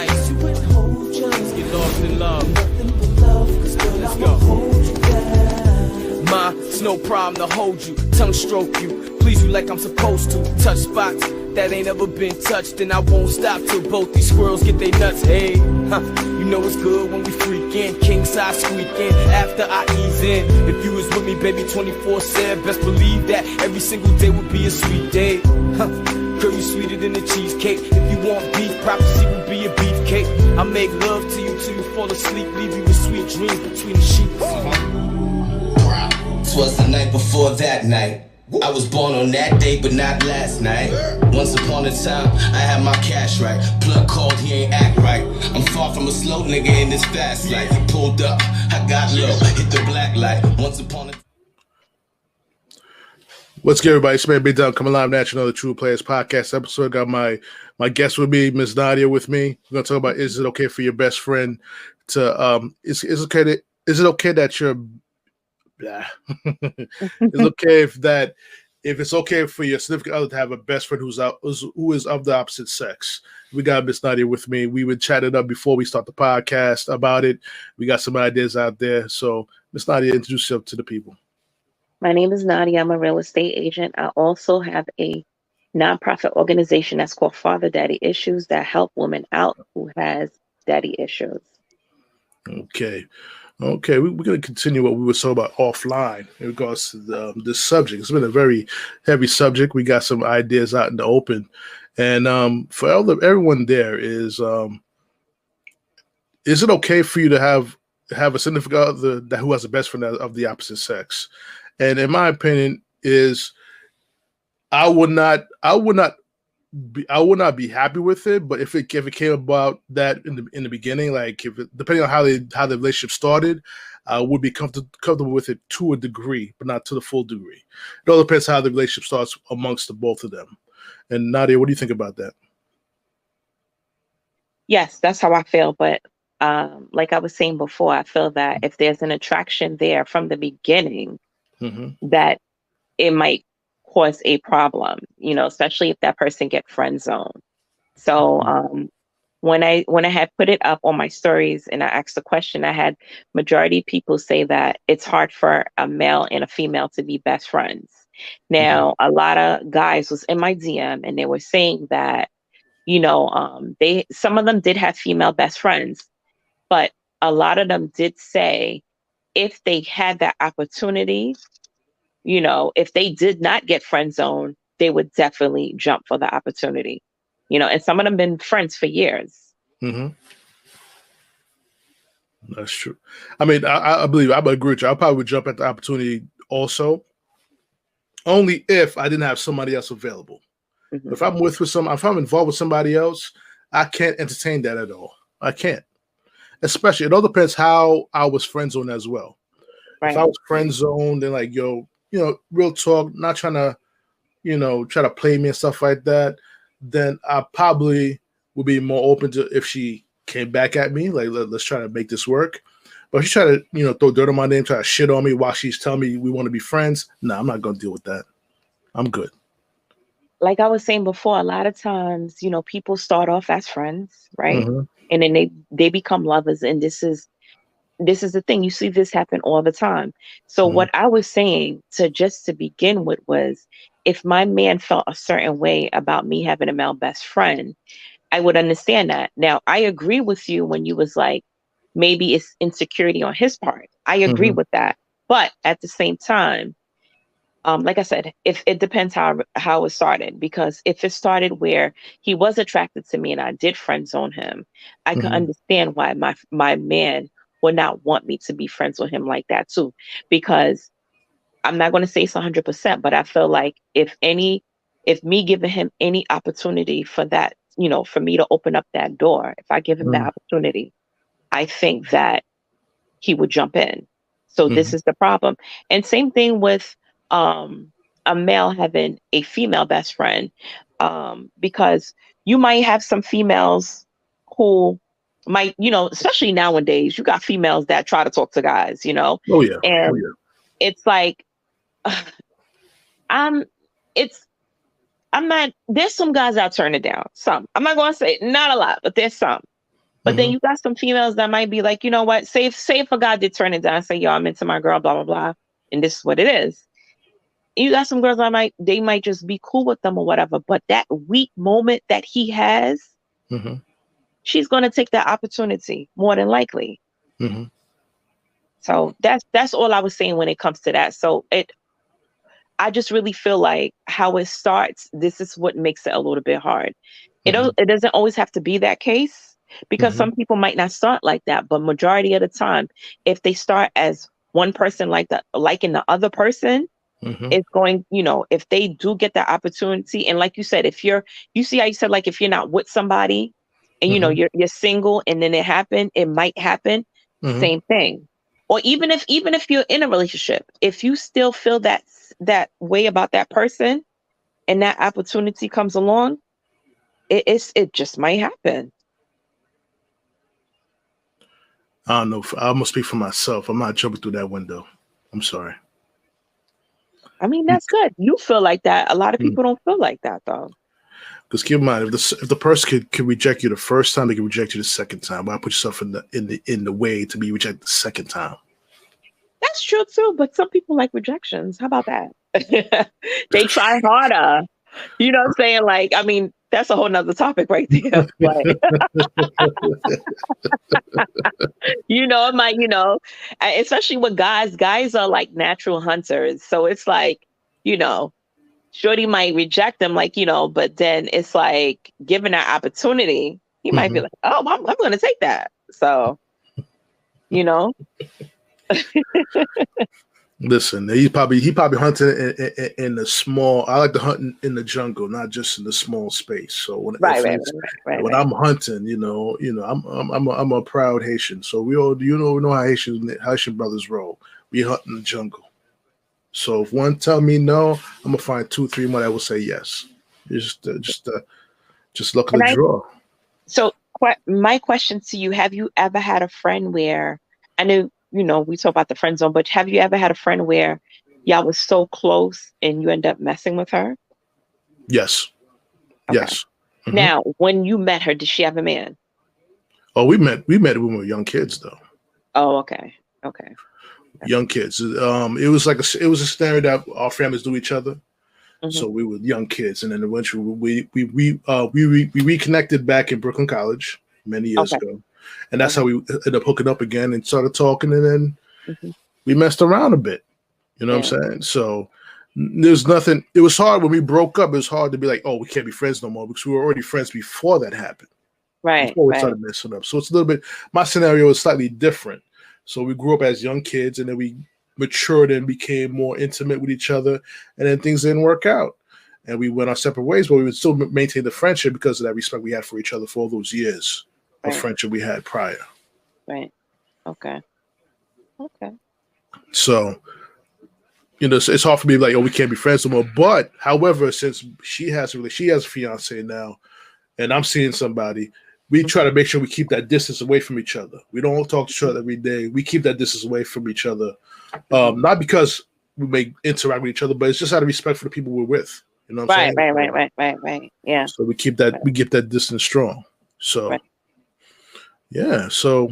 nice. Let's get lost in love. Let's go. Ma, it's no problem to hold you, tongue stroke you, please you like I'm supposed to. Touch spots that ain't ever been touched, and I won't stop till both these squirrels get their nuts. Hey, you know it's good when we freakin', king size squeaking after I ease in. If you was with me, baby, 24/7, best believe that every single day would be a sweet day. Girl, you sweeter than a cheesecake. If you want beef, prophecy would be a beefcake. I make love to you till you fall asleep, leave you with sweet dreams between the sheets. Twas the night before that night. I was born on that day, but not last night. Once upon a time, I had my cash right. Plug called, he ain't act right. I'm far from a slow nigga in this fast life. Pulled up, I got low, hit the black light. Once upon a What's good, everybody? It's man Big Down coming live at another TruPlayaz podcast episode. Got my guest with me, Miss Nadia, with me. We're gonna talk about, is it okay for your best friend to is it okay that you're it's okay if it's okay for your significant other to have a best friend who is of the opposite sex. We got Miss Nadia with me. We would chat it up before we start the podcast about it. We got some ideas out there. So Miss Nadia, introduce yourself to the people. My name is Nadia. I'm a real estate agent. I also have a nonprofit organization that's called Father Daddy Issues that help women out who has daddy issues. Okay, we're going to continue what we were talking about offline in regards to this subject. It's been a very heavy subject. We got some ideas out in the open. And for everyone there is it okay for you to have a significant other who has a best friend of the opposite sex? And in my opinion, I would not be happy with it. But if it came about that in the beginning, like depending on how the relationship started, I would be comfortable with it to a degree, but not to the full degree. It all depends how the relationship starts amongst the both of them. And Nadia, what do you think about that? Yes, that's how I feel. But like I was saying before, I feel that if there's an attraction there from the beginning, that it might cause a problem, especially if that person get friend zoned. So when I had put it up on my stories and I asked the question, I had majority people say that it's hard for a male and a female to be best friends. Now, a lot of guys was in my DM and they were saying that, some of them did have female best friends, but a lot of them did say if they had that opportunity, if they did not get friend zoned, they would definitely jump for the opportunity, and some of them been friends for years. That's true. I mean, I believe I would agree with you. I probably would jump at the opportunity also, only if I didn't have somebody else available. If I'm if I'm involved with somebody else, I can't entertain that at all. I can't. Especially, it all depends how I was friend zoned as well. Right. If I was friend zoned, then like, real talk, not trying to, try to play me and stuff like that, then I probably would be more open to if she came back at me, like, let's try to make this work. But if she try to, throw dirt on my name, try to shit on me while she's telling me we want to be friends, I'm not going to deal with that. I'm good. Like I was saying before, a lot of times, people start off as friends, right? And then they become lovers. And this is the thing. You see this happen all the time. So what I was saying to begin with was, if my man felt a certain way about me having a male best friend, I would understand that. Now, I agree with you when you was like, maybe it's insecurity on his part. I agree with that. But at the same time, like I said, if it depends how it started, because if it started where he was attracted to me and I did friend zone him, I could understand why my man would not want me to be friends with him like that too. Because I'm not going to say it's 100%, but I feel like if me giving him any opportunity for that, for me to open up that door, if I give him that opportunity, I think that he would jump in. So this is the problem. And same thing with a male having a female best friend, because you might have some females who might, especially nowadays, you got females that try to talk to guys, Oh yeah. And it's like, there's some guys I'll turn it down. Some, I'm not going to say not a lot, but there's some. But then you got some females that might be like, you know what, say if a guy did turn it down and say, yo, I'm into my girl, blah, blah, blah, and this is what it is. You got some girls that they might just be cool with them or whatever. But that weak moment that he has, she's going to take that opportunity more than likely. So that's all I was saying when it comes to that. So I just really feel like how it starts, this is what makes it a little bit hard. It doesn't always have to be that case, because some people might not start like that. But majority of the time, if they start as one person liking the other person, it's going, if they do get that opportunity. And like you said, you see how you said, like, if you're not with somebody and, you're single and then it might happen. Same thing. Or even if you're in a relationship, if you still feel that way about that person and that opportunity comes along, it just might happen. I don't know. I'm gonna speak for myself. I'm not jumping through that window. I'm sorry. I mean, that's good. You feel like that. A lot of people don't feel like that, though. Because keep in mind, if the person can reject you the first time, they can reject you the second time. Why put yourself in the way to be rejected the second time? That's true too. But some people like rejections. How about that? They try harder. You know what I'm saying? Like, I mean, that's a whole nother topic right there. But it might, especially with guys are like natural hunters. So it's like, shorty might reject them, like, but then it's like, given that opportunity, he might be like, oh, I'm going to take that. So, Listen, he probably hunting in the small. I like to hunt in the jungle, not just in the small space. So when I'm hunting, I'm a proud Haitian. So we all know how Haitian brothers roll. We hunt in the jungle. So if one tell me no, I'm gonna find 2, 3 more that will say yes. Just look at the draw. So my question to you: have you ever had a friend where, I know we talk about the friend zone, but have you ever had a friend where y'all was so close and you end up messing with her? Yes. Okay. Yes. Now, when you met her, did she have a man? Oh, we met when we were young kids, though. Oh, okay. Young kids. It was a standard that our families do each other. So we were young kids, and then eventually we reconnected back in Brooklyn College many years ago, and that's how we ended up hooking up again and started talking, and then we messed around a bit. You know what I'm saying? So there's nothing. It was hard when we broke up. It was hard to be like, oh, we can't be friends no more, because we were already friends before that happened. Right. Before we started messing up. So it's a little bit. My scenario is slightly different. So we grew up as young kids, and then we matured and became more intimate with each other, and then things didn't work out, and we went our separate ways, but we would still maintain the friendship because of that respect we had for each other for all those years of friendship we had prior. Right. Okay. So, it's hard for me like, oh, we can't be friends no more. But however, since she has a fiance now, and I'm seeing somebody, we try to make sure we keep that distance away from each other. We don't talk to each other every day. We keep that distance away from each other. Not because we may interact with each other, but it's just out of respect for the people we're with. You know what I'm saying? Right. Yeah. So we keep that distance strong. So so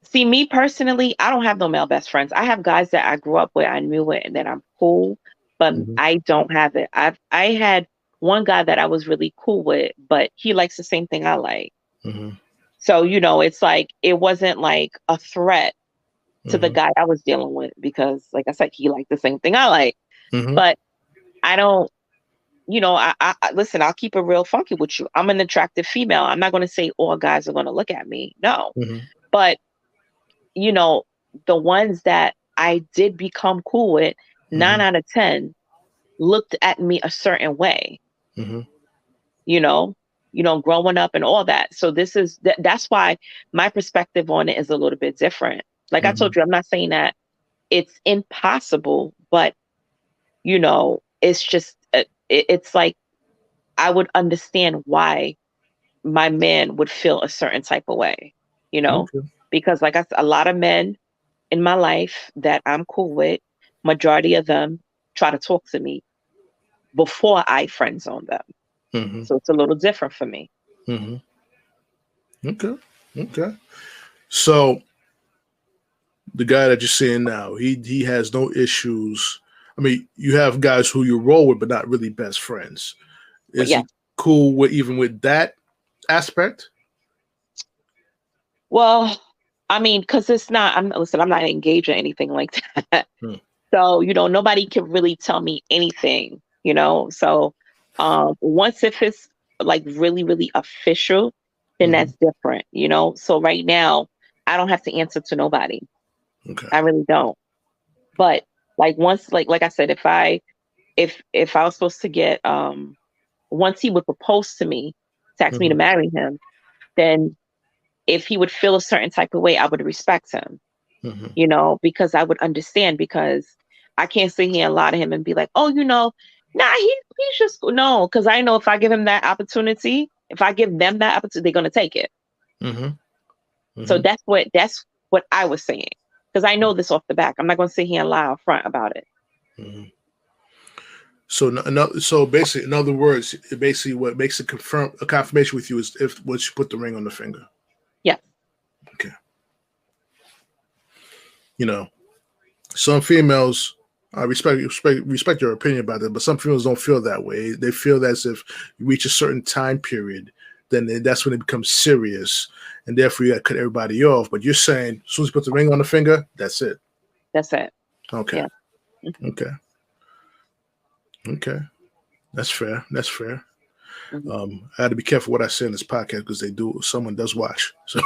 see, me personally, I don't have no male best friends. I have guys that I grew up with, I knew with, and that I'm cool, but I don't have it. I had one guy that I was really cool with, but he likes the same thing I like. So, it's like, it wasn't like a threat to the guy I was dealing with, because like I said, he liked the same thing I like. But I don't, I listen, I'll keep it real funky with you. I'm an attractive female. I'm not going to say all guys are going to look at me. No. But, the ones that I did become cool with, 9 out of 10 looked at me a certain way, growing up and all that. So that's why my perspective on it is a little bit different. Like I told you, I'm not saying that it's impossible, but it's just, it's like, I would understand why my man would feel a certain type of way, because like I said, a lot of men in my life that I'm cool with, majority of them try to talk to me before I friend zone them. So it's a little different for me. Okay. Okay. So the guy that you're seeing now, he has no issues. I mean, you have guys who you roll with, but not really best friends. Is Yeah. he cool with even with that aspect? Well, I mean, because it's not. I'm not engaged or anything like that. Hmm. So nobody can really tell me anything. So once if it's like really really official, then that's different. So right now, I don't have to answer to nobody. Okay. I really don't. But like once, like I said, if I was supposed to get once he would propose to me, to ask me to marry him, then if he would feel a certain type of way, I would respect him. Because I would understand, because I can't sit here and lie to him and be like, oh, nah, he's just no, because I know if I give him that opportunity, if I give them that opportunity, they're gonna take it. So that's what I was saying, because I know this off the back. I'm not gonna sit here and lie up front about it. So basically, in other words, basically what makes a confirmation with you is if once you put the ring on the finger. Yeah. Okay. Some females, I respect your opinion about it, but some females don't feel that way. They feel that as if you reach a certain time period, then that's when it becomes serious, and therefore you got to cut everybody off. But you're saying as soon as you put the ring on the finger, that's it. That's it. Okay. Yeah. Okay. That's fair. I had to be careful what I say in this podcast because someone does watch. So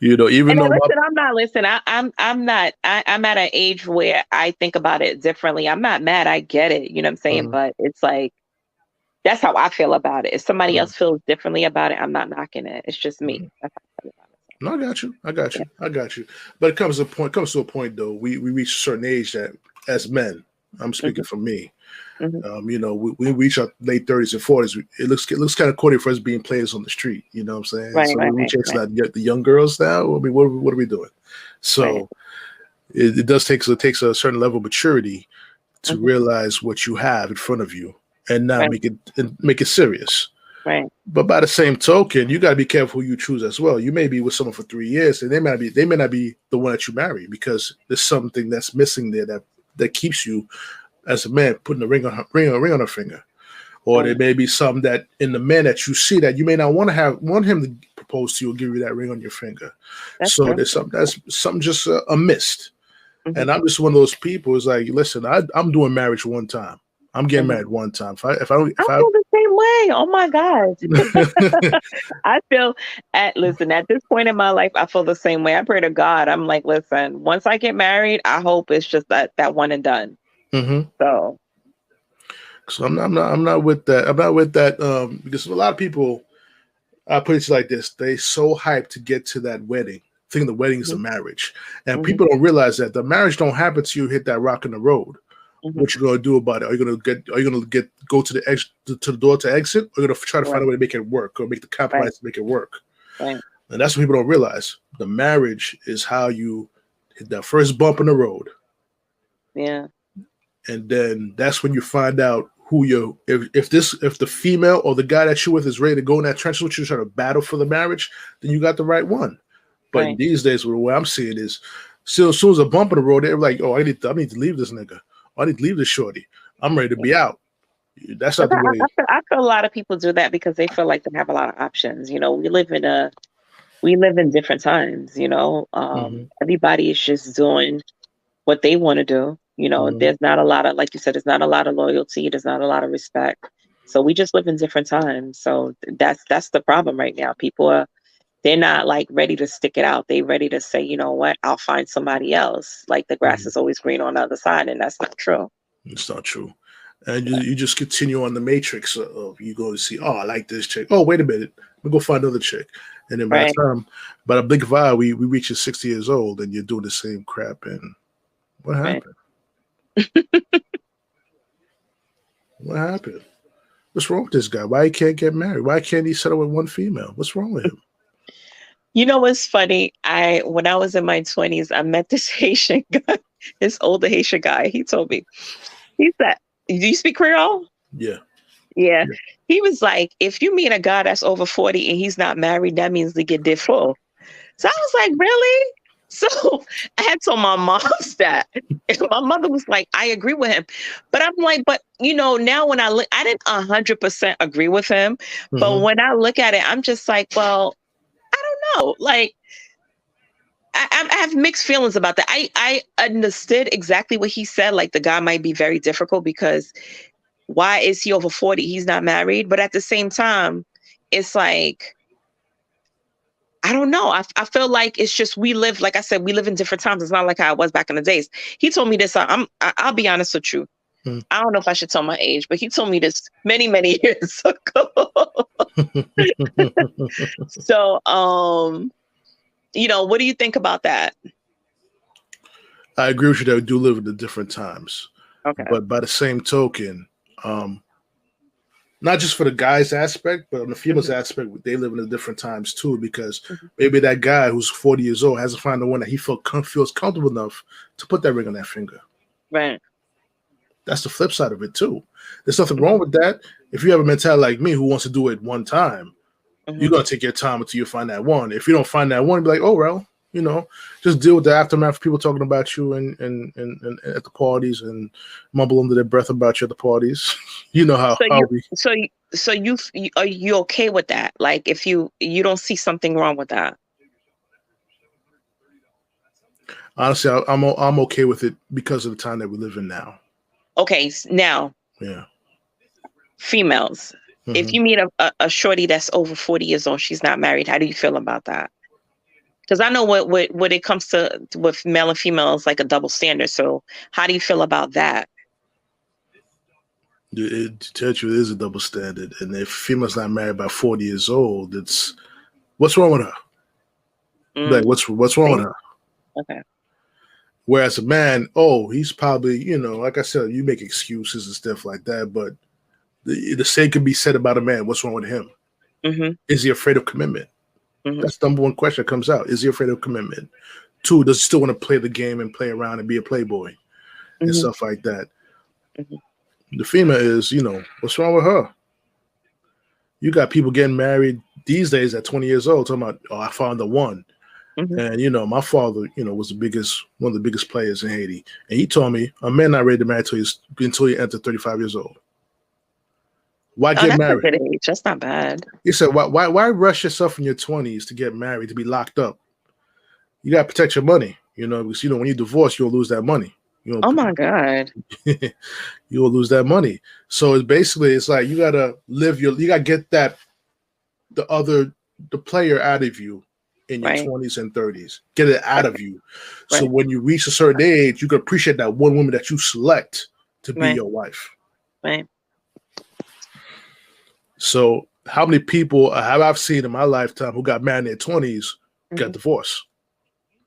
even though I'm not listening. I'm not. I'm at an age where I think about it differently. I'm not mad. I get it. You know what I'm saying? But it's like, that's how I feel about it. If somebody else feels differently about it, I'm not knocking it. It's just me. That's how I feel about it. No, I got you. But it comes to a point though. We reach a certain age that as men, I'm speaking for me. We reach our late 30s and 40s. It looks kind of corny for us being players on the street. You know what I'm saying? Right, so right, we chase right. the young girls now. I mean, what are we doing? So it takes a certain level of maturity to realize what you have in front of you and not make it serious. Right. But by the same token, you got to be careful who you choose as well. You may be with someone for 3 years, and they may not be the one that you marry, because there's something that's missing there that keeps you as a man putting a ring on her finger. Or there may be some that in the man that you see that you may not want him to propose to you or give you that ring on your finger. That's true. There's something just amiss. And I'm just one of those people who's like, listen, I'm doing marriage one time. I'm getting married one time. I feel the same way. Oh my God. I feel at this point in my life, I feel the same way. I pray to God. I'm like, listen, once I get married, I hope it's just that one and done. So I'm not with that. I'm not with that because a lot of people, I put it like this: they so hyped to get to that wedding, thinking the wedding is the marriage, and people don't realize that the marriage don't happen till you hit that rock in the road. What you gonna do about it? Are you gonna go to the door to exit, or are you gonna try to find a way to make it work, or make the compromise to make it work? Right. And that's what people don't realize. The marriage is how you hit that first bump in the road. Yeah. And then that's when you find out who if the female or the guy that you're with is ready to go in that trench with you, trying to battle for the marriage, then you got the right one. But these days, the way I'm seeing is, still as soon as a bump in the road, they're like, oh, I need to leave this nigga. I need to leave this shorty. I'm ready to be out. That's not the way. I feel a lot of people do that because they feel like they have a lot of options. We live in different times. Everybody is just doing what they want to do. There's not a lot of, like you said, there's not a lot of loyalty. There's not a lot of respect. So we just live in different times. So that's the problem right now. People they're not like ready to stick it out. They ready to say, you know what, I'll find somebody else. Like the grass is always green on the other side, and that's not true. It's not true. And you just continue on the matrix of you go to see, oh, I like this chick. Oh, wait a minute, we'll go find another chick. And then by the time, by a blink of eye, we reach 60 years old, and you're doing the same crap. And what happened? What happened? What's wrong with this guy? Why he can't get married? Why can't he settle with one female? What's wrong with him? You know what's funny? When I was in my 20s, I met this Haitian guy, this older Haitian guy. He told me, he said, do you speak Creole? Yeah. Yeah. He was like, if you meet a guy that's over 40 and he's not married, that means they get full. So I was like, really? So I had told my mom that. And my mother was like, I agree with him. But I'm like, but now when I look, I didn't 100% agree with him. But when I look at it, I'm just like, well, I don't know. Like, I have mixed feelings about that. I understood exactly what he said. Like, the guy might be very difficult because why is he over 40? He's not married. But at the same time, it's like, I don't know. I feel like it's just like I said, we live in different times. It's not like how it was back in the days. He told me this. I'll be honest with you. I don't know if I should tell my age, but he told me this many, many years ago. So, what do you think about that? I agree with you that we do live in the different times. Okay. But by the same token, not just for the guys aspect, but on the females aspect, they live in the different times too, because maybe that guy who's 40 years old hasn't found the one that he feels comfortable enough to put that ring on that finger. Right. That's the flip side of it too. There's nothing wrong with that. If you have a mentality like me who wants to do it one time, you're going to take your time until you find that one. If you don't find that one, be like, oh, well, just deal with the aftermath of people talking about you and at the parties and mumble under their breath about you at the parties. You know how we. So you are you okay with that? Like, if you don't see something wrong with that? Honestly, I'm okay with it because of the time that we live in now. Okay, now. Yeah. Females. If you meet a shorty that's over 40 years old, she's not married, how do you feel about that? Because I know what it comes to with male and female is like a double standard. So how do you feel about that? To tell you, it is a double standard. And if female's not married by 40 years old, it's what's wrong with her? Like, what's wrong with her? Okay. Whereas a man, he's probably, like I said, you make excuses and stuff like that, but the same could be said about a man. What's wrong with him? Is he afraid of commitment? That's the number one question that comes out. Is he afraid of commitment? 2, does he still want to play the game and play around and be a playboy and stuff like that? The female is, what's wrong with her? You got people getting married these days at 20 years old talking about, I found the one. And, my father, was one of the biggest players in Haiti. And he told me a man not ready to marry until he entered 35 years old. Why get married? That's a good age. That's not bad. He said, why rush yourself in your 20s to get married, to be locked up? You got to protect your money, because, when you divorce, you'll lose that money. Oh, my God. You'll lose that money. So it's like you got to you got to get the player out of you in your 20s and 30s. Get it out of you. So when you reach a certain age, you can appreciate that one woman that you select to be your wife. Right. So how many people have I seen in my lifetime who got married in their 20s, got divorced?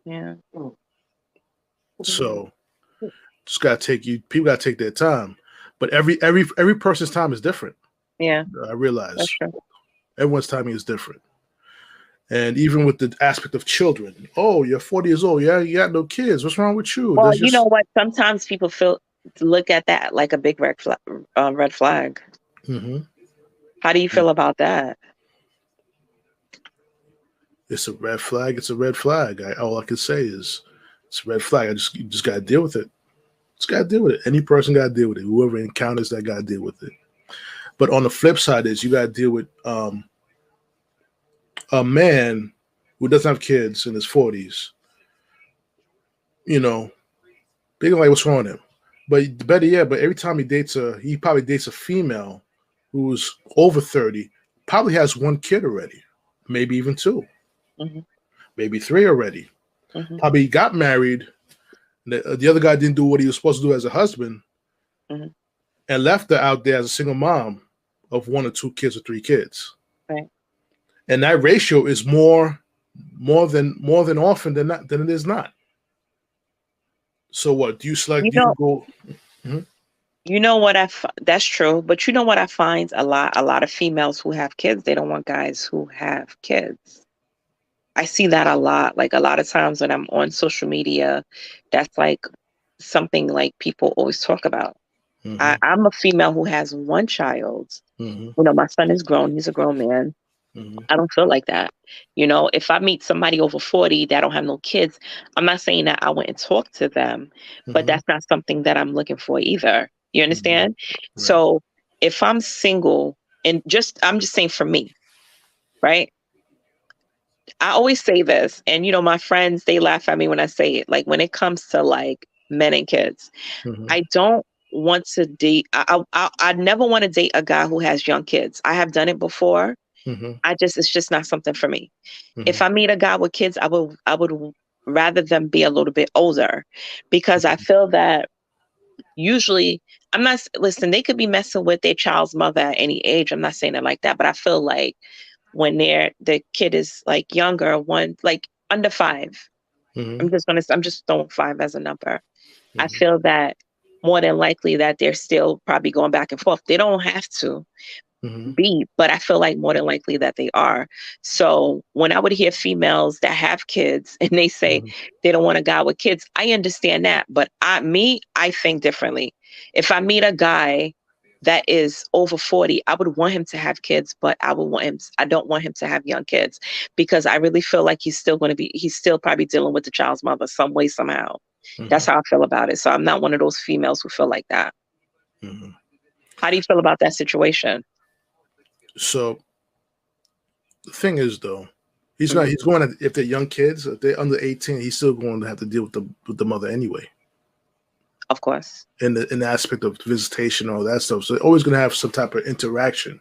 Yeah. So just people gotta take their time. But every person's time is different. Yeah. I realize. That's true. Everyone's timing is different. And even with the aspect of children, you're 40 years old. Yeah, you got no kids. What's wrong with you? Well, you know what? Sometimes people look at that like a big red flag. How do you feel about that? It's a red flag. It's a red flag. All I can say is it's a red flag. You just got to deal with it. Just got to deal with it. Any person got to deal with it. Whoever encounters that got to deal with it. But on the flip side is you got to deal with a man who doesn't have kids in his 40s. Big like, what's wrong with him? But better yet, every time he probably dates a female who's over 30, probably has 1 kid already, maybe even 2, maybe 3 already. Probably got married. The other guy didn't do what he was supposed to do as a husband, and left her out there as a single mom of 1 or 2 kids or 3 kids. Right. And that ratio is more than often than it is not. So what do you select? Go? You know what that's true, but you know what I find a lot of females who have kids, they don't want guys who have kids. I see that a lot. Like, a lot of times when I'm on social media, that's like something like people always talk about. I'm a female who has one child. Mm-hmm. You know, my son is grown. He's a grown man. Mm-hmm. I don't feel like that. You know, if I meet somebody over 40 that don't have no kids, I'm not saying that I wouldn't talk to them, but that's not something that I'm looking for either. You understand? Right. So if I'm single and I'm just saying for me, right? I always say this, and you know, my friends, they laugh at me when I say it. Like when it comes to like men and kids, I don't want to date. I never want to date a guy who has young kids. I have done it before. It's just not something for me. If I meet a guy with kids, I would rather them be a little bit older, because I feel that usually listen, they could be messing with their child's mother at any age. I'm not saying it like that, but I feel like when the kid is like younger, like under 5, I'm just throwing 5 as a number. I feel that more than likely that they're still probably going back and forth. They don't have to be, but I feel like more than likely that they are. So when I would hear females that have kids and they say they don't want a guy with kids, I understand that. But I think differently. If I meet a guy that is over 40, I would want him to have kids, but I don't want him to have young kids, because I really feel like he's still probably dealing with the child's mother some way, somehow. That's how I feel about it. So I'm not one of those females who feel like that. How do you feel about that situation? So the thing is, though, he's going to, if they're young kids, if they're under 18, he's still going to have to deal with the mother anyway. Of course. In the aspect of visitation, all that stuff. So they're always going to have some type of interaction.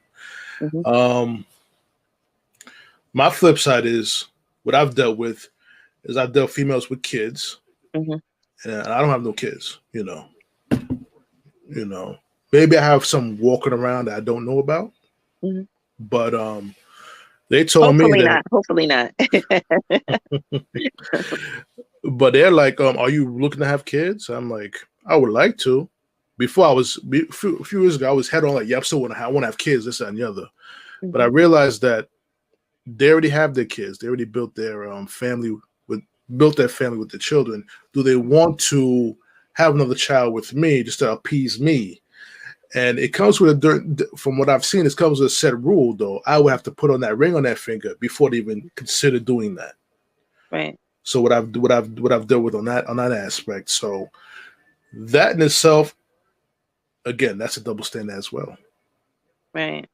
My flip side is what I've dealt with is I've dealt females with kids, and I don't have no kids. You know, maybe I have some walking around that I don't know about, but they told me that hopefully not. But they're like, are you looking to have kids? I'm like, I would like to. Before a few years ago, I was head on like, yeah, I still want to have kids, this and the other. But I realized that they already have their kids. They already built their family with their children. Do they want to have another child with me just to appease me? And it comes with from what I've seen, it comes with a set rule, though. I would have to put on that ring on that finger before they even consider doing that. Right. So what I've dealt with on that aspect. So that in itself, again, that's a double standard as well. Right.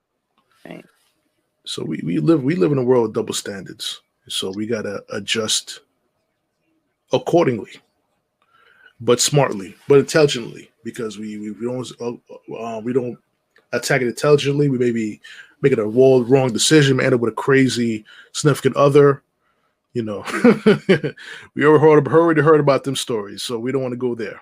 So we live in a world of double standards. So we gotta adjust accordingly, but smartly, but intelligently, because we don't attack it intelligently. We may be making a wrong decision, end up with a crazy significant other. You know, we already heard about them stories, so we don't want to go there.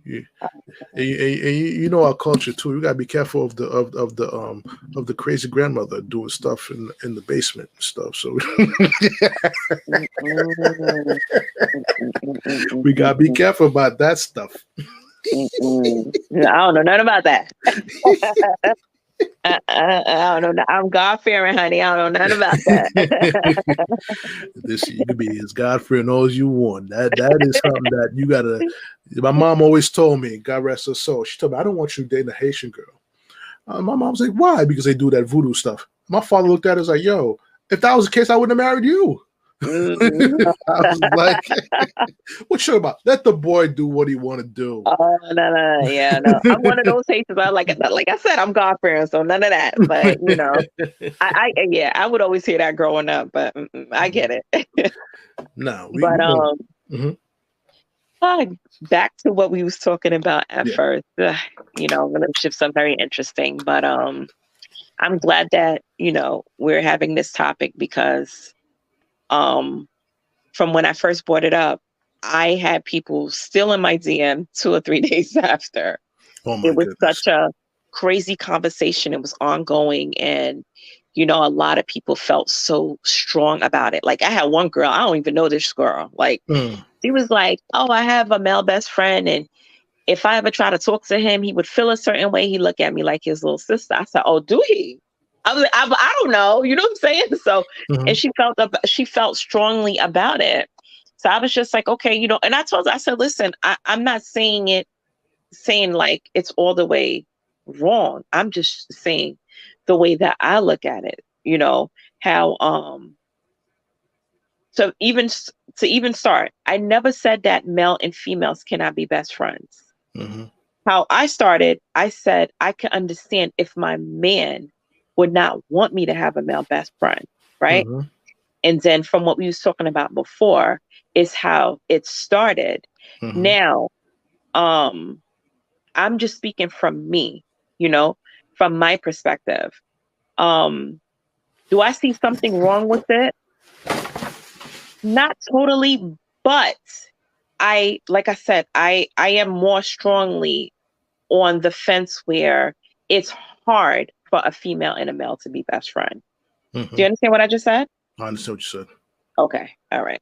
You know our culture too. We gotta be careful of the crazy grandmother doing stuff in the basement and stuff. So we gotta be careful about that stuff. I don't know nothing about that. I don't know. I'm God-fearing, honey. I don't know nothing about that. You can be as God-fearing all as you want. That is something that you gotta. My mom always told me, God rest her soul. She told me, I don't want you dating a Haitian girl. My mom was like, why? Because they do that voodoo stuff. My father looked at it and was like, yo, if that was the case, I wouldn't have married you. I was like, what you about? Let the boy do what he want to do. Oh no, yeah, no. I'm one of those Haitians. Like I said, I'm God-fearing, so none of that. But you know, I would always hear that growing up. But I get it. No, back to what we was talking about at first. You know, relationships are very interesting, but I'm glad that we're having this topic, because from when I first brought it up, I had people still in my DM 2 or 3 days after. Oh my it was goodness. Such a crazy conversation. It was ongoing, and a lot of people felt so strong about it. Like I had one girl, I don't even know this girl. Like she was like, "Oh, I have a male best friend, and if I ever try to talk to him, he would feel a certain way. He look at me like his little sister." I said, "Oh, do he?" I was like, I don't know. You know what I'm saying? So, and she felt strongly about it. So I was just like, okay, and I told her, I said, listen, I'm not saying it saying like it's all the way wrong. I'm just saying the way that I look at it, you know, how so even to even start, I never said that male and females cannot be best friends. Mm-hmm. How I started, I said I can understand if my man would not want me to have a male best friend, right? Mm-hmm. And then from what we was talking about before is how it started. Mm-hmm. Now, I'm just speaking from me, you know, from my perspective. Do I see something wrong with it? Not totally, but like I said, I am more strongly on the fence where it's hard for a female and a male to be best friend. Mm-hmm. Do you understand what I just said? I understand what you said. Okay. All right.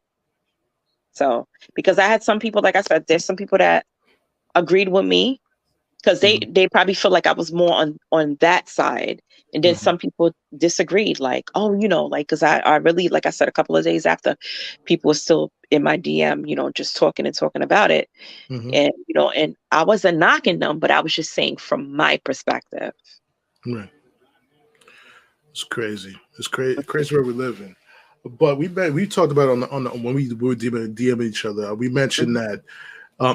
So, because I had some people, like I said, there's some people that agreed with me because they probably feel like I was more on that side. And then some people disagreed, like, oh, you know, like, because I really, like I said, a couple of days after, people were still in my DM, you know, just talking about it. And, you know, and I wasn't knocking them, but I was just saying from my perspective. Right. It's crazy. It's crazy where we live in. But we talked about on the when we were DMing each other, we mentioned that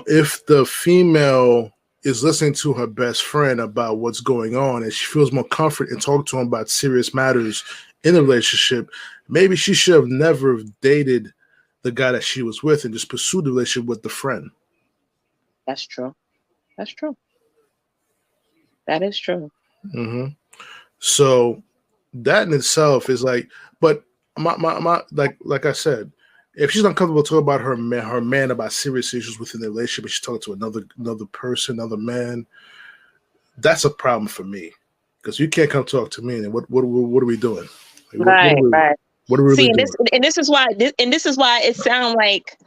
if the female is listening to her best friend about what's going on and she feels more comfort in talking to him about serious matters in the relationship, maybe she should have never dated the guy that she was with and just pursued the relationship with the friend. That's true. That's true. That is true. Mm-hmm. So that in itself is like, but my like I said, if she's uncomfortable talking about her man about serious issues within the relationship, and she's talking to another person, another man, that's a problem for me because you can't come talk to me. And what are we doing? Like, right. What are we really doing? This is why it sounds like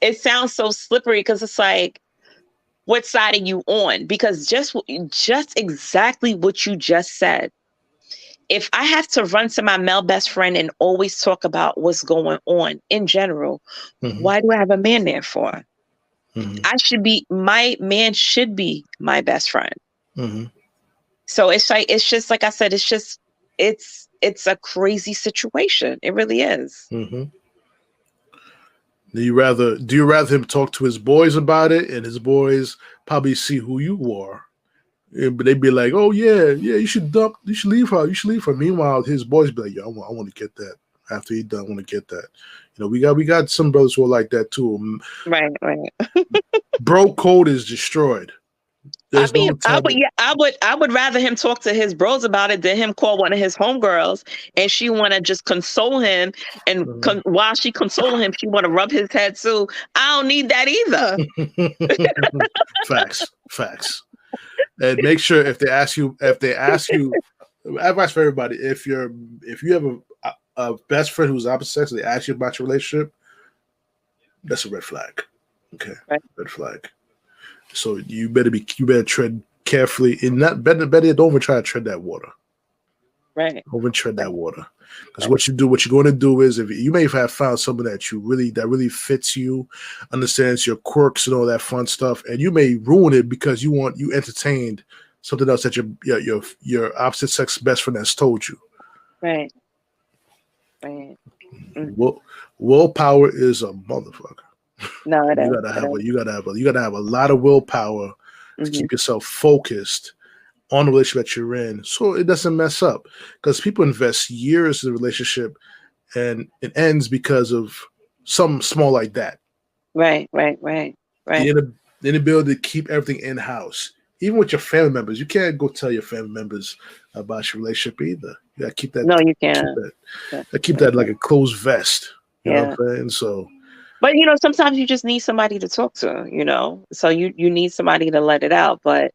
it sounds so slippery because it's like, what side are you on? Because just exactly what you just said. If I have to run to my male best friend and always talk about what's going on in general, why do I have a man there for? My man should be my best friend. So it's just like I said, it's a crazy situation. It really is. Do you rather him talk to his boys about it and his boys probably see who you are? But they'd be like, "Oh yeah, you should leave her." Meanwhile, his boys be like, "Yo, I want to get that after he done. I want to get that." You know, we got some brothers who are like that too. Right. Bro code is destroyed. I would rather him talk to his bros about it than him call one of his homegirls and she want to just console him, and while she consoling him, she want to rub his head too. I don't need that either. Facts. And make sure if they ask you, advice for everybody: if you have a best friend who's opposite sex, and they ask you about your relationship, that's a red flag. Okay, right. Red flag. So you better tread carefully, and not better don't even try to tread that water. Right. Don't even tread that water, because what you're going to do is, if you may have found someone that really fits you, understands your quirks and all that fun stuff, and you may ruin it because you entertained something else that your opposite sex best friend has told you. Right. Willpower is a motherfucker. No, it is. You gotta have a lot of willpower to keep yourself focused on the relationship that you're in, so it doesn't mess up. Because people invest years in a relationship, and it ends because of something small like that. Right. The inability to keep everything in house, even with your family members. You can't go tell your family members about your relationship either. You gotta keep that. No, you can't. Keep that like a closed vest. You know what I'm saying? So. But, you know, sometimes you just need somebody to talk to, you know, so you need somebody to let it out. But,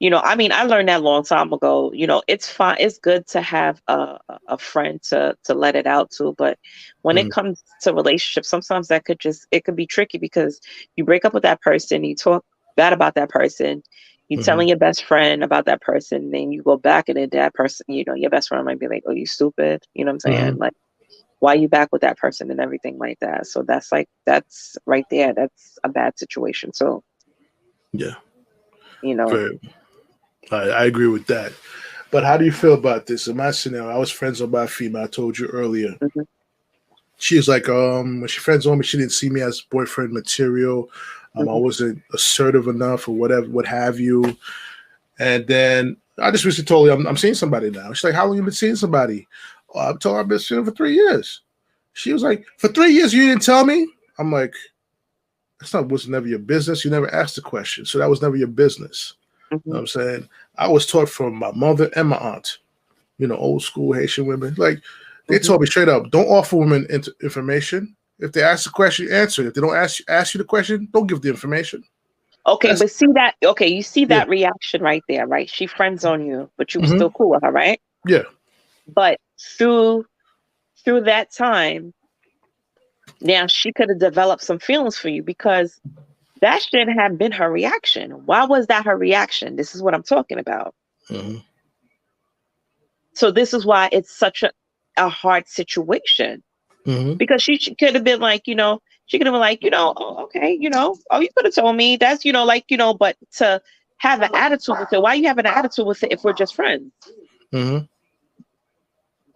you know, I mean, I learned that a long time ago. You know, it's fine. It's good to have a friend to let it out to. But when it comes to relationships, sometimes it could be tricky because you break up with that person, you talk bad about that person, you telling your best friend about that person, then you go back and then that person, you know, your best friend might be like, "Oh, you stupid." You know what I'm saying? Like, why you back with that person and everything like that. So that's right there. That's a bad situation. So Yeah. You know. Very. I agree with that. But how do you feel about this? In my scenario, I was friends with my female. I told you earlier. Mm-hmm. She was like, when she friends on me, she didn't see me as boyfriend material. I wasn't assertive enough or whatever, what have you. And then I just recently told her I'm seeing somebody now. She's like, how long you been seeing somebody? I told her I've been seeing her for 3 years. She was like, for 3 years you didn't tell me? I'm like, was never your business. You never asked the question. So that was never your business. You know what I'm saying? I was taught from my mother and my aunt, old school Haitian women. Like, they told me straight up, don't offer women information. If they ask the question, answer it. If they don't ask you the question, don't give the information. Okay, but see that? Okay, you see that reaction right there, right? She friends on you, but you were still cool with her, right? Yeah. But through that time, now she could have developed some feelings for you, because that shouldn't have been her reaction. Why was that her reaction? This is what I'm talking about. So this is why it's such a hard situation, because she could have been like, she could have been like, oh, okay, you could have told me that's, but to have an attitude with it, why you have an attitude with it if we're just friends?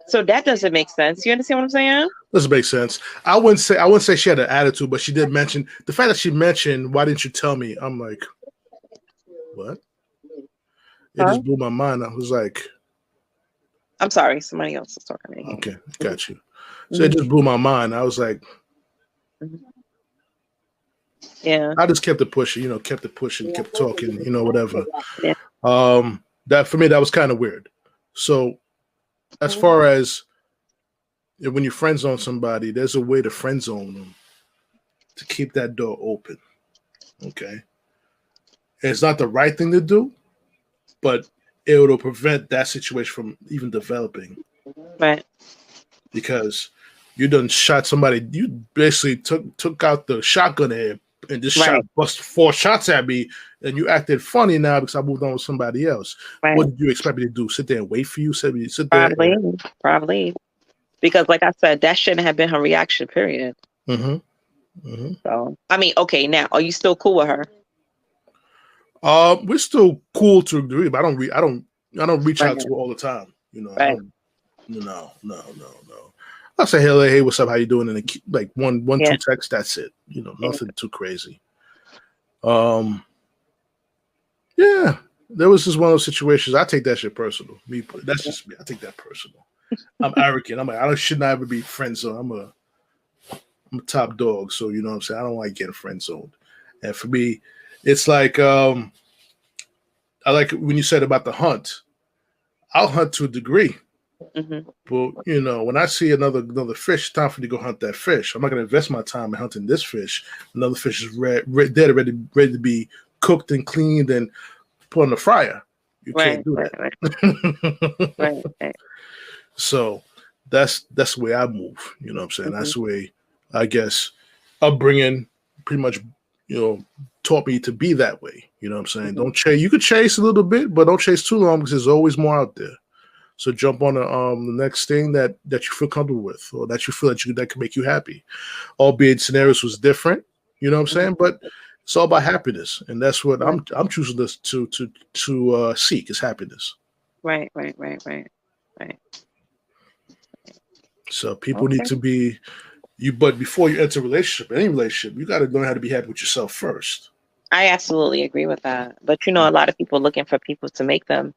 So that doesn't make sense. You understand what I'm saying? Doesn't make sense. I wouldn't say she had an attitude, but she did mention the fact that she mentioned, why didn't you tell me? I'm like, what? It just blew my mind. I was like, I'm sorry, somebody else is talking to me. Okay, got you. So it just blew my mind. I was like, yeah. I just kept it pushing, kept talking, whatever. Yeah. That for me, that was kind of weird. So as far as when you friend zone somebody, there's a way to friend zone them to keep that door open. Okay. It's not the right thing to do, but it will prevent that situation from even developing. Right. Because you done shot somebody, you basically took out the shotgun head and just bust 4 shots at me, and you acted funny now because I moved on with somebody else. Right. What did you expect me to do? Sit there and wait for you? Sit there? Probably. Because like I said, that shouldn't have been her reaction, period. So, I mean, okay, now, are you still cool with her? We're still cool to a degree, but I don't reach out to her all the time. Right. No. I'll say, hey, what's up? How you doing? And like one, 2 texts. That's it. Nothing too crazy. Yeah, there was just one of those situations. I take that shit personal. That's just me. I take that personal. I'm arrogant. I'm like, I should not ever be friend zoned. I'm a top dog. So you know what I'm saying? I don't like getting friend zoned. And for me, it's like, I like when you said about the hunt. I'll hunt to a degree. But when I see another fish, it's time for me to go hunt that fish. I'm not going to invest my time in hunting this fish. Another fish is dead, ready to be cooked and cleaned and put on the fryer. You can't do that. Right. So that's the way I move. You know what I'm saying? That's the way, I guess, upbringing pretty much, taught me to be that way. You know what I'm saying? Don't chase. You could chase a little bit, but don't chase too long because there's always more out there. So jump on the next thing that you feel comfortable with, or that you feel that can make you happy. Albeit scenarios was different, you know what I'm saying? But it's all about happiness, and that's what I'm choosing this to seek is happiness. Right. So people need to be but before you enter any relationship, you got to learn how to be happy with yourself first. I absolutely agree with that. But a lot of people looking for people to make them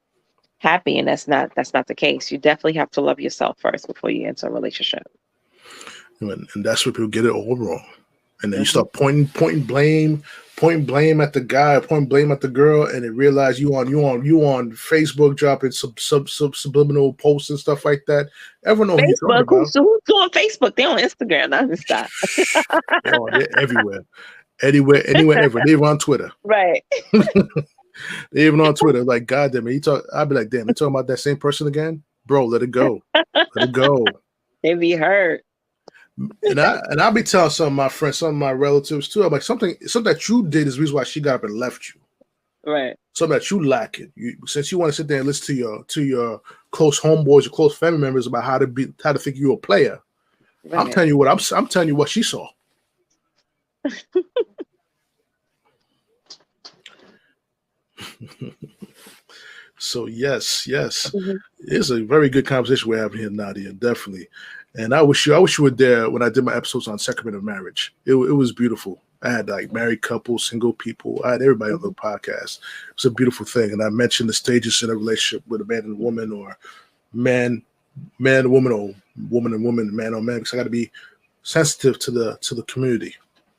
happy, and that's not the case. You definitely have to love yourself first before you enter a relationship. And that's where people get it all wrong. And then you start pointing blame at the guy, pointing blame at the girl, and then realize you on Facebook dropping subliminal posts and stuff like that. Everyone knows Facebook. Who's doing Facebook? They're on Instagram. That's stop. Oh, they're everywhere. Anywhere, ever. They're on Twitter. Right. They even on Twitter, like, God damn it. I'd be like, damn, you talking about that same person again? Bro, let it go. Let it go. They be hurt. And I'll be telling some of my friends, some of my relatives too. I'm like, something that you did is the reason why she got up and left you. Right. Something that you lacking. Since you want to sit there and listen to your close homeboys, your close family members about how to think you're a player. Right. I'm telling you what she saw. So yes, Mhm. it's a very good conversation we're having here, Nadia. Definitely, and I wish you were there when I did my episodes on sacrament of marriage. It was beautiful. I had like married couples, single people. I had everybody on the podcast. It's a beautiful thing, and I mentioned the stages in a relationship with a man and a woman, or man and woman, or woman and woman, man on man. Because I got to be sensitive to the community.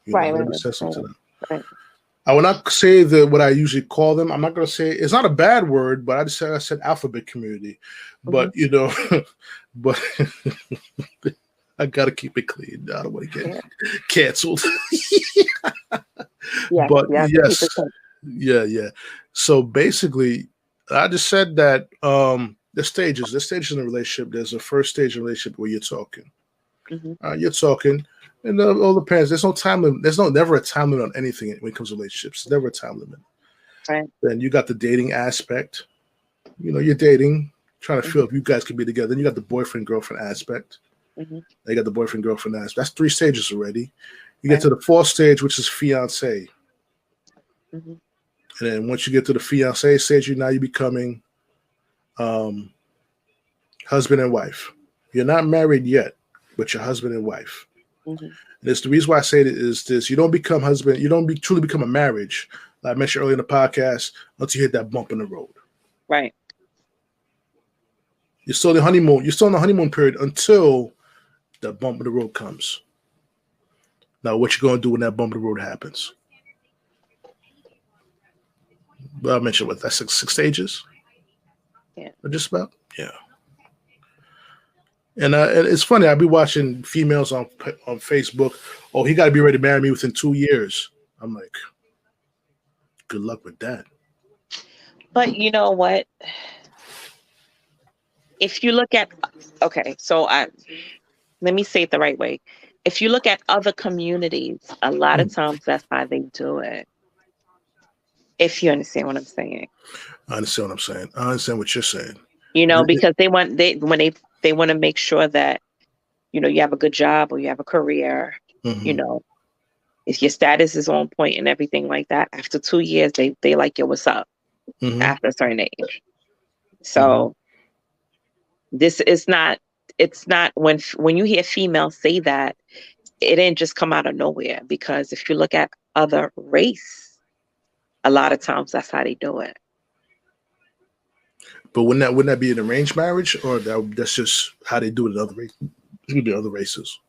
You know, I Right, got to right, be right, sensitive to right, them. right. I will not say what I usually call them. I'm not going to say it's not a bad word, but I said alphabet community. But Mhm. you know, but I got to keep it clean. I don't want to get Yeah. canceled. Yes, But yes. Keep it yes, simple. yeah. So basically, I just said that the stages in a relationship. There's a first stage in a relationship where you're talking. Mhm. You're talking, and all depends. There's no time limit. There's never a time limit on anything when it comes to relationships. There's never a time limit. Right. Then you got the dating aspect. You know, you're dating, trying to feel Mhm. if you guys can be together. Then you got the boyfriend girlfriend aspect. Mhm. They got the boyfriend girlfriend aspect. That's 3 stages already. You get Right. to the 4th stage, which is fiance, Mhm. and then once you get to the fiance stage, you're becoming um, husband and wife. You're not married yet, but you're husband and wife. Mhm. And it's the reason why I say it is this: you don't become husband, you don't truly become a marriage, like I mentioned earlier in the podcast, until you hit that bump in the road. Right. You're still in the honeymoon. You're still in the honeymoon period until that bump in the road comes. Now, what you gonna do when that bump in the road happens? Well, I mentioned what that's six stages. Yeah. Or just about, yeah. And it's funny. I'll be watching females on Facebook. Oh, he got to be ready to marry me within 2 years. I'm like, good luck with that. But you know what? If you look at, okay, so let me say it the right way. If you look at other communities, a lot of times that's how they do it. If you understand what I'm saying. I understand what I'm saying. I understand what you're saying. Because they want to make sure that, you have a good job or you have a career, you Mm-hmm. know, if your status is on point and everything like that, after 2 years, they like, yo, what's up Mm-hmm. after a certain age. Mm-hmm. So this is not, it's not when you hear females say that, it didn't just come out of nowhere, because if you look at other race, a lot of times that's how they do it. But wouldn't that be an arranged marriage, or that's just how they do it in other races? Other races.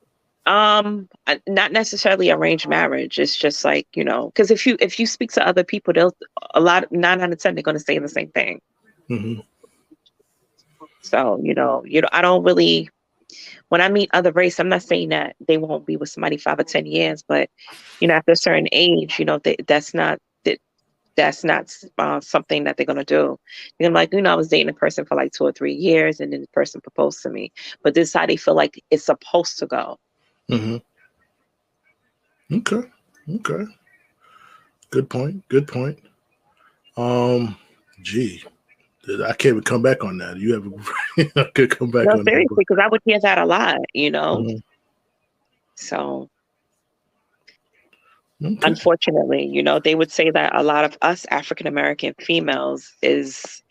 Not necessarily arranged marriage. It's just like, because if you speak to other people, they'll, 9 out of 10, they're going to say the same thing. Mm-hmm. So, I don't really, when I meet other race, I'm not saying that they won't be with somebody 5 or 10 years, but, after a certain age, that's not something that they're going to do. And like, I was dating a person for like 2 or 3 years, and then the person proposed to me, but this is how they feel like it's supposed to go. Mm-hmm. Okay. Good point. Gee, I can't even come back on that. You have I could come back No, on that. seriously, because I would hear that a lot. Mhm. So Okay. unfortunately, they would say that a lot of us African American females is,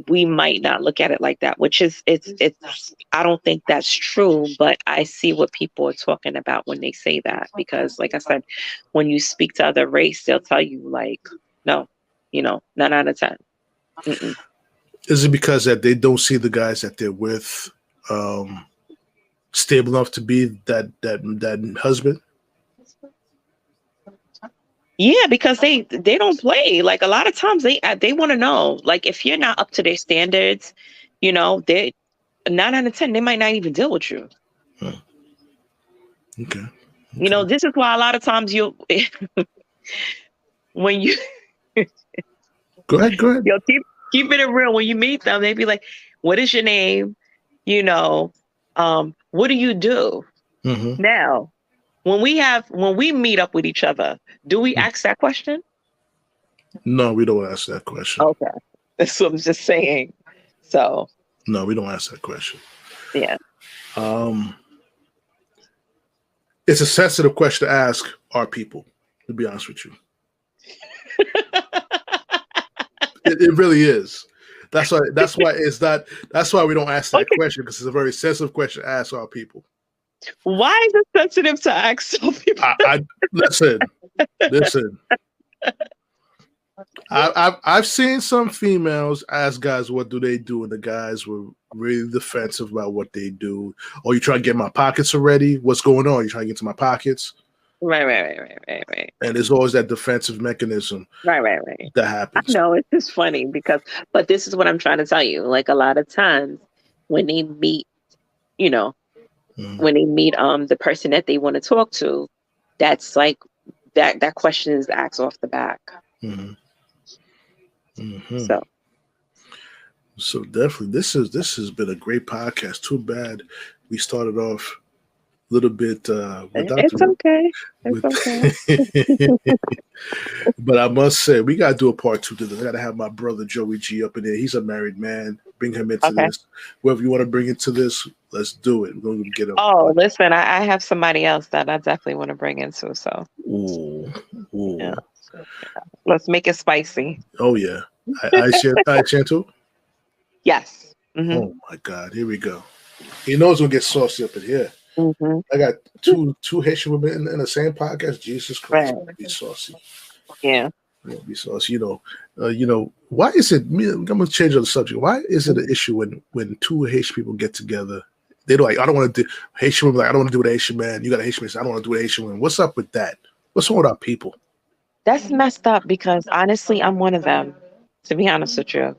we might not look at it like that, which is, it's I don't think that's true, but I see what people are talking about when they say that, because like I said, when you speak to other race, they'll tell you like, no, 9 out of 10. Mm-mm. Is it because that they don't see the guys that they're with stable enough to be that husband? Yeah, because they don't play. Like a lot of times they want to know. Like if you're not up to their standards, they 9 out of 10 they might not even deal with you. Hmm. Okay. This is why a lot of times you when you Go ahead. keep it real when you meet them, they be like, "What is your name? What do you do?" Mm-hmm. Now, when we meet up with each other, do we ask that question? No, we don't ask that question. Okay, that's what I'm just saying. So No, we don't ask that question. yeah. It's a sensitive question to ask our people, to be honest with you. It really is. That's why it's that. That's why we don't ask that question, because it's a very sensitive question to ask our people. Why is it sensitive to ask some people? Listen. I've seen some females ask guys what do they do, and the guys were really defensive about what they do. Oh, you trying to get my pockets already? What's going on? You trying to get to my pockets? Right. And there's always that defensive mechanism. Right. That happens. I know, it's just funny but this is what I'm trying to tell you. Like, a lot of times when they meet, when they meet the person that they want to talk to, that's like that question is asked off the back. So definitely, this has been a great podcast. Too bad we started off a little bit without. It's okay. But I must say, we gotta do a part 2 to this. I gotta have my brother JoeyG up in there. He's a married man. Bring him into this. Whoever you want to bring into this, let's do it. We're gonna get him. Oh, listen, I have somebody else that I definitely want to bring into. So, yeah. Let's make it spicy. Oh yeah, I too. Yes. Oh my God, here we go. He knows we'll get saucy up in here. I got two Haitian women in the same podcast. Jesus Christ, be saucy. Yeah. Be saucy. Why is it? I'm gonna change the subject. Why is it an issue when two Haitian people get together? They're like, I don't want to do Haitian women. Like, I don't want to do with Haitian man. You got a Haitian man. So I don't want to do with Haitian women. What's up with that? What's wrong with our people? That's messed up, because honestly, I'm one of them. To be honest with you,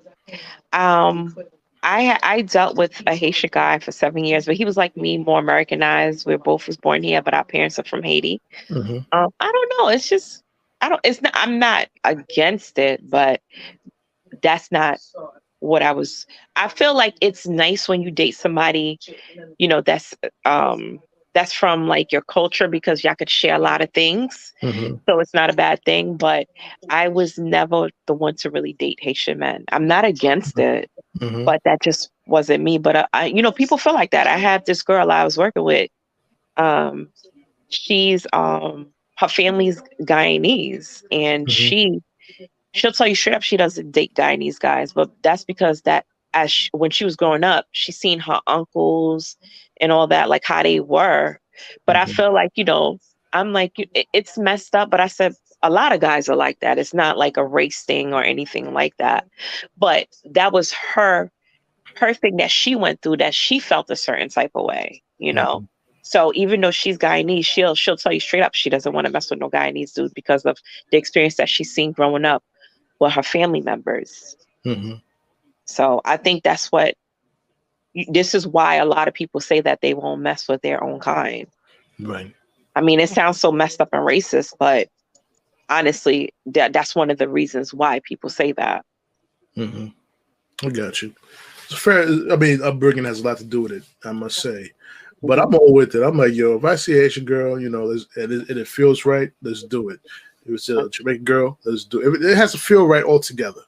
I dealt with a Haitian guy for 7 years, but he was like me, more Americanized. We both was born here, but our parents are from Haiti. I don't know. It's just, I'm not against it, but that's not what I feel like it's nice when you date somebody, that's from like your culture, because y'all could share a lot of things. So it's not a bad thing, but I was never the one to really date Haitian men. I'm not against it, but that just wasn't me. But people feel like that. I had this girl I was working with. She's her family's Guyanese, and she'll tell you straight up she doesn't date Guyanese guys, but that's because when she was growing up, she seen her uncles and all that, like how they were. But I feel like, I'm like, it's messed up. But I said, a lot of guys are like that. It's not like a race thing or anything like that. But that was her thing that she went through, that she felt a certain type of way, So even though she's Guyanese, she'll tell you straight up she doesn't want to mess with no Guyanese dude because of the experience that she's seen growing up with her family members. So I think this is why a lot of people say that they won't mess with their own kind. Right. I mean, it sounds so messed up and racist, but honestly, that's one of the reasons why people say that. I got you. It's fair. I mean, upbringing has a lot to do with it, I must say. But I'm all with it. I'm like, if I see an Asian girl, and it feels right, let's do it. If it's a Jamaican girl, let's do it. It has to feel right altogether.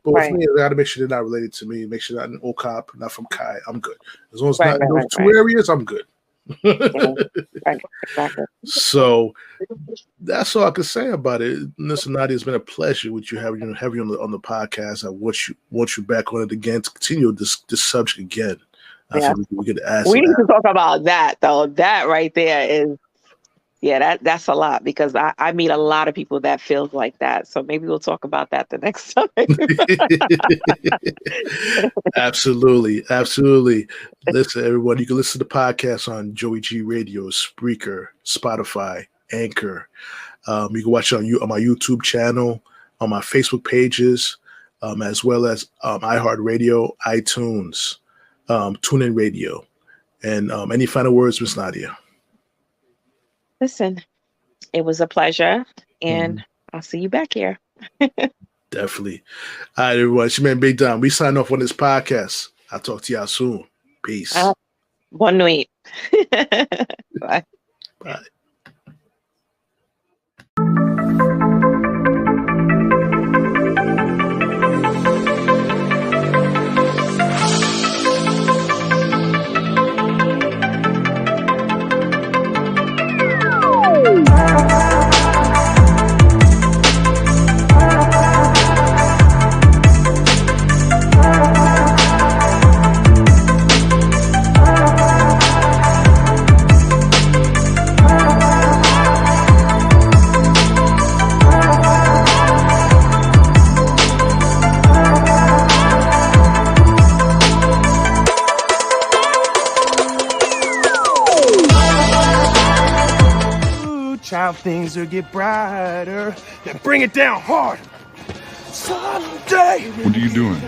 But with me, I got to make sure they're not related to me. Make sure they're not an OCOP, not from Kai. I'm good. As long as not in those two areas, I'm good. Exactly. So that's all I can say about it. Listen, Nadia, it's been a pleasure with you having you on the podcast. I want you back on it again to continue this subject again. I think we could ask. We need to talk about that though. That right there is, that's a lot, because I meet a lot of people that feels like that. So maybe we'll talk about that the next time. Absolutely. Listen, everyone, you can listen to the podcast on JoeyG Radio, Spreaker, Spotify, Anchor. You can watch it on my YouTube channel, on my Facebook pages, as well as iHeart Radio, iTunes, TuneIn Radio. And any final words, Miss Nadia? Listen, it was a pleasure, and I'll see you back here. Definitely. All right, everyone. It's your man Big Don. We sign off on this podcast. I'll talk to y'all soon. Peace. Bonne nuit. Bye. Bye. Child, things will get brighter. Then bring it down hard. Someday. What are you doing?